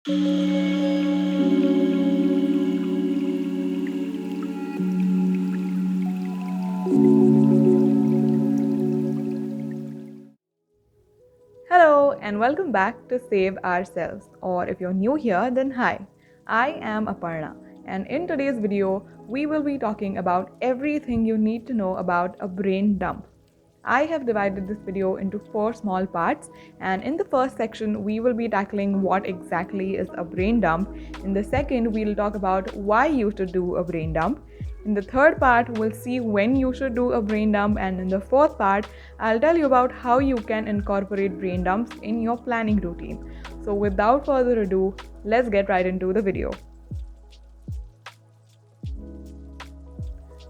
Hello and welcome back to Save Ourselves, or if you're new here, then hi. I am Aparna, and in today's video, we will be talking about everything you need to know about a brain dump. I have divided this video into four small parts, and in the first section, we will be tackling what exactly is a brain dump. In the second, we'll talk about why you should do a brain dump. In the third part, we'll see when you should do a brain dump, and in the fourth part, I'll tell you about how you can incorporate brain dumps in your planning routine. So, without further ado, let's get right into the video.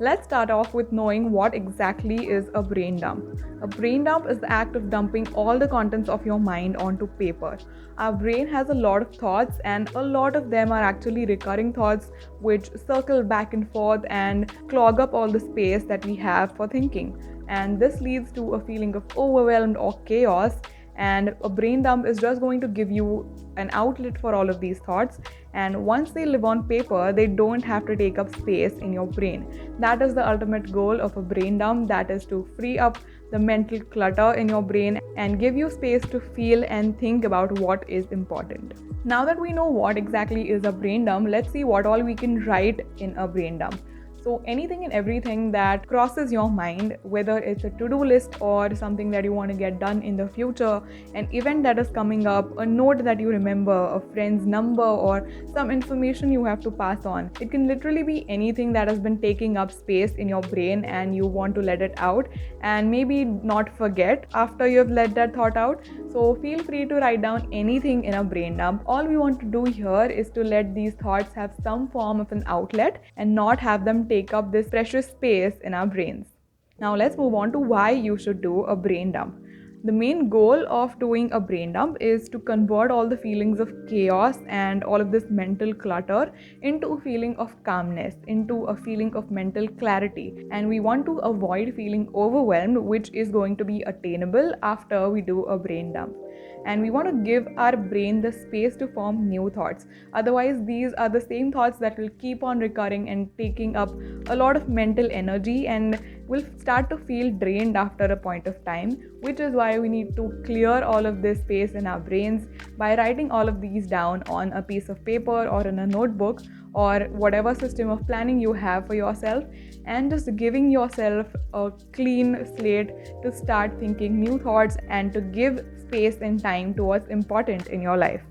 Let's start off with knowing what exactly is a brain dump. A brain dump is the act of dumping all the contents of your mind onto paper. Our brain has a lot of thoughts, and a lot of them are actually recurring thoughts which circle back and forth and clog up all the space that we have for thinking. And this leads to a feeling of overwhelmed or chaos, and a brain dump is just going to give you an outlet for all of these thoughts, and once they live on paper they don't have to take up space in your brain. That is the ultimate goal of a brain dump, that is to free up the mental clutter in your brain and give you space to feel and think about what is important. Now that we know what exactly is a brain dump, let's see what all we can write in a brain dump. So, anything and everything that crosses your mind, whether it's a to do list or something that you want to get done in the future, an event that is coming up, a note that you remember, a friend's number, or some information you have to pass on. It can literally be anything that has been taking up space in your brain and you want to let it out and maybe not forget after you've let that thought out. So, feel free to write down anything in a brain dump. All we want to do here is to let these thoughts have some form of an outlet and not have them take up this precious space in our brains. Now let's move on to why you should do a brain dump. The main goal of doing a brain dump is to convert all the feelings of chaos and all of this mental clutter into a feeling of calmness, into a feeling of mental clarity. And we want to avoid feeling overwhelmed, which is going to be attainable after we do a brain dump. And we want to give our brain the space to form new thoughts. Otherwise, these are the same thoughts that will keep on recurring and taking up a lot of mental energy, and will start to feel drained after a point of time, which is why we need to clear all of this space in our brains by writing all of these down on a piece of paper or in a notebook or whatever system of planning you have for yourself, and just giving yourself a clean slate to start thinking new thoughts and to give space and time to what's important in your life.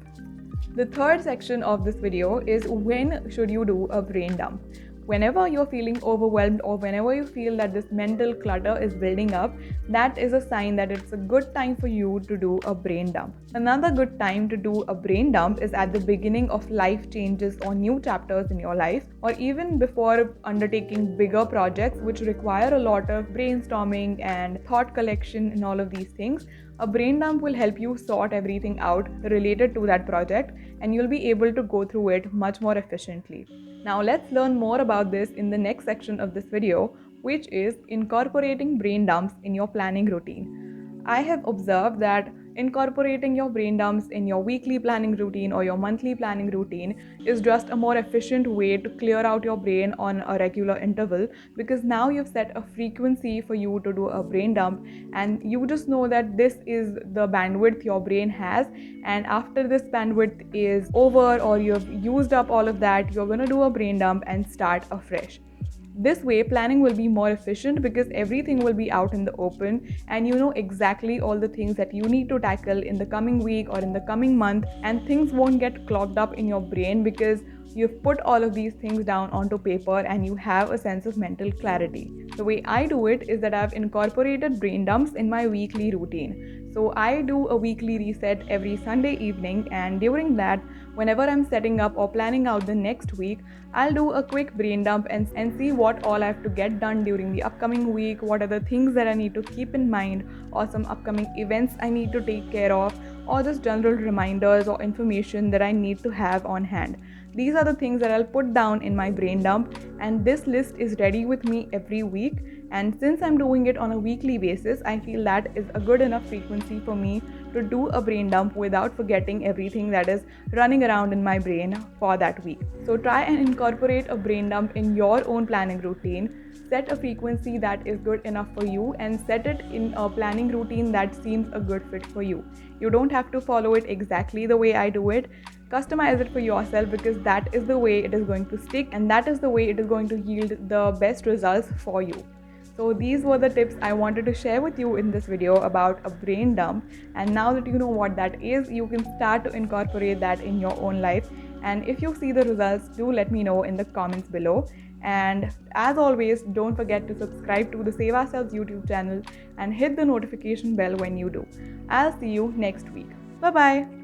The third section of this video is when should you do a brain dump. Whenever you're feeling overwhelmed or whenever you feel that this mental clutter is building up, that is a sign that it's a good time for you to do a brain dump. Another good time to do a brain dump is at the beginning of life changes or new chapters in your life, or even before undertaking bigger projects which require a lot of brainstorming and thought collection and all of these things. A brain dump will help you sort everything out related to that project, and you'll be able to go through it much more efficiently. Now let's learn more about this in the next section of this video, which is incorporating brain dumps in your planning routine. I have observed that incorporating your brain dumps in your weekly planning routine or your monthly planning routine is just a more efficient way to clear out your brain on a regular interval, because now you've set a frequency for you to do a brain dump, and you just know that this is the bandwidth your brain has, and after this bandwidth is over or you've used up all of that, you're going to do a brain dump and start afresh. This way, planning will be more efficient because everything will be out in the open and you know exactly all the things that you need to tackle in the coming week or in the coming month, and things won't get clogged up in your brain because you've put all of these things down onto paper and you have a sense of mental clarity. The way I do it is that I've incorporated brain dumps in my weekly routine. So I do a weekly reset every Sunday evening, and during that, whenever I'm setting up or planning out the next week, I'll do a quick brain dump and see what all I have to get done during the upcoming week, what are the things that I need to keep in mind, or some upcoming events I need to take care of, or just general reminders or information that I need to have on hand. These are the things that I'll put down in my brain dump, and this list is ready with me every week. And since I'm doing it on a weekly basis, I feel that is a good enough frequency for me to do a brain dump without forgetting everything that is running around in my brain for that week. So try and incorporate a brain dump in your own planning routine. Set a frequency that is good enough for you and set it in a planning routine that seems a good fit for you. You don't have to follow it exactly the way I do it. Customize it for yourself because that is the way it is going to stick and that is the way it is going to yield the best results for you. So these were the tips I wanted to share with you in this video about a brain dump, and now that you know what that is, you can start to incorporate that in your own life. And if you see the results, do let me know in the comments below. And as always, don't forget to subscribe to the Save Ourselves YouTube channel and hit the notification bell when you do. I'll see you next week. Bye bye.